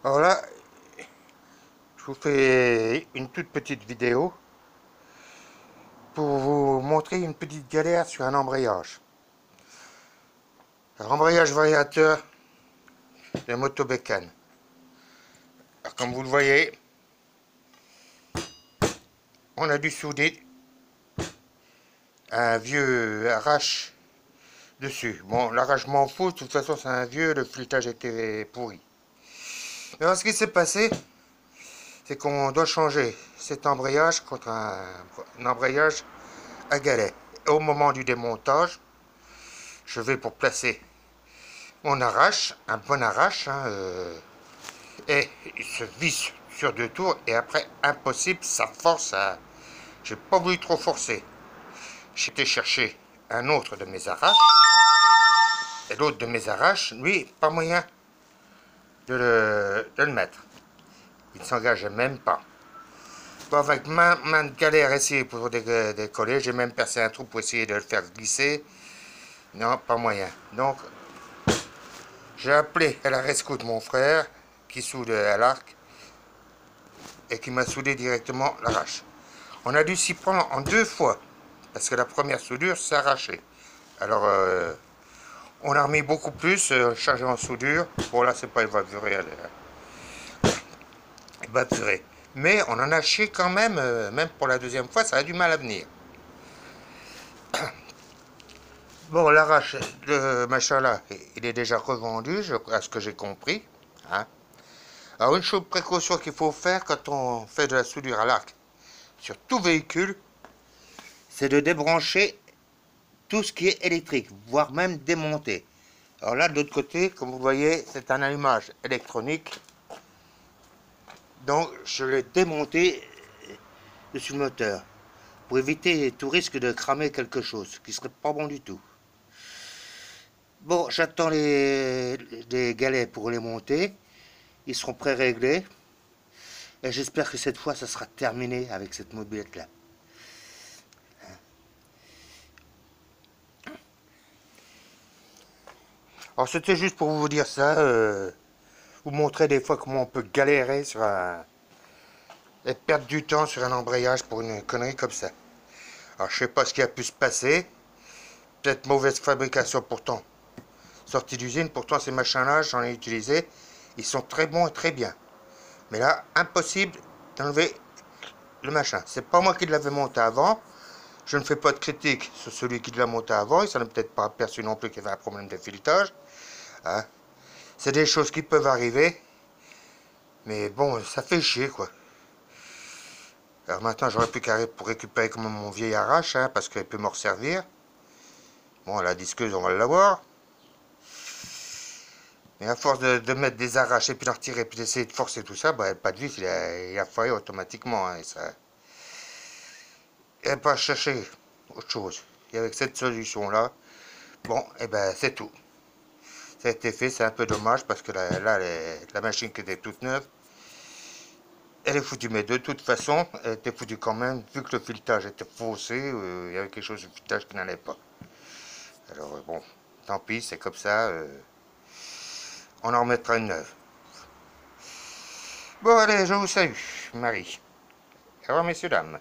Alors là, je vous fais une toute petite vidéo pour vous montrer une petite galère sur un embrayage. Un embrayage variateur de moto bécane. Alors, comme vous le voyez, on a dû souder un vieux arrache dessus. Bon, l'arrache m'en fout, de toute façon c'est un vieux, le filetage était pourri. Mais alors, ce qui s'est passé, c'est qu'on doit changer cet embrayage contre un embrayage à galet. Et au moment du démontage, je vais pour placer mon arrache, un bon arrache, et il se visse sur 2 tours, et après, impossible, ça force à... J'ai pas voulu trop forcer. J'ai été chercher un autre de mes arraches, et l'autre de mes arraches, lui, pas moyen de le mettre. Il ne s'engageait même pas. Bon, avec main de galère essayer pour décoller, j'ai même percé un trou pour essayer de le faire glisser. Non, pas moyen. Donc, j'ai appelé à la rescousse de mon frère, qui soude à l'arc, et qui m'a soudé directement l'arrache. On a dû s'y prendre en 2 fois, parce que la première soudure s'est arrachée. Alors, on a remis beaucoup plus, chargé en soudure. Bon, là, c'est pas évaporé, évaporé. Mais on en a chié quand même, même pour la 2e fois, ça a du mal à venir. Bon, l'arrache, le machin là, il est déjà revendu, à ce que j'ai compris. Hein. Alors, une chose de précaution qu'il faut faire quand on fait de la soudure à l'arc sur tout véhicule, c'est de débrancher tout ce qui est électrique, voire même démonter. Alors là, de l'autre côté, comme vous voyez, c'est un allumage électronique. Donc, je l'ai démonté dessus le moteur pour éviter tout risque de cramer quelque chose, qui serait pas bon du tout. Bon, j'attends les galets pour les monter. Ils seront pré-réglés. Et j'espère que cette fois, ça sera terminé avec cette mobilette-là. Alors, c'était juste pour vous dire ça. Vous montrer des fois comment on peut galérer sur un... et perdre du temps sur un embrayage pour une connerie comme ça. Alors, je sais pas ce qui a pu se passer. Peut-être mauvaise fabrication pourtant. Sortie d'usine, pourtant ces machins-là, j'en ai utilisé. Ils sont très bons et très bien. Mais là, impossible d'enlever le machin. C'est pas moi qui l'avais monté avant. Je ne fais pas de critique sur celui qui l'a monté avant. Il s'en est peut-être pas aperçu non plus qu'il y avait un problème de filetage. Hein. C'est des choses qui peuvent arriver. Mais bon, ça fait chier, quoi. Alors maintenant, j'aurais plus qu'à pour récupérer comme mon vieil arrache, hein, parce qu'il peut me resservir. Bon, la disqueuse, on va l'avoir. Mais à force de mettre des arraches et puis de retirer et puis d'essayer de forcer tout ça, bah, pas de vis, il a foiré automatiquement. Hein, et ça... Et pas chercher autre chose. Et avec cette solution-là, bon, et ben c'est tout. Ça a été fait, c'est un peu dommage parce que là, la machine qui était toute neuve, elle est foutue. Mais de toute façon, elle était foutue quand même, vu que le filetage était faussé, il y avait quelque chose du filetage qui n'allait pas. Alors bon, tant pis, c'est comme ça. On en remettra une neuve. Bon, allez, je vous salue, Marie. Au revoir, messieurs, dames.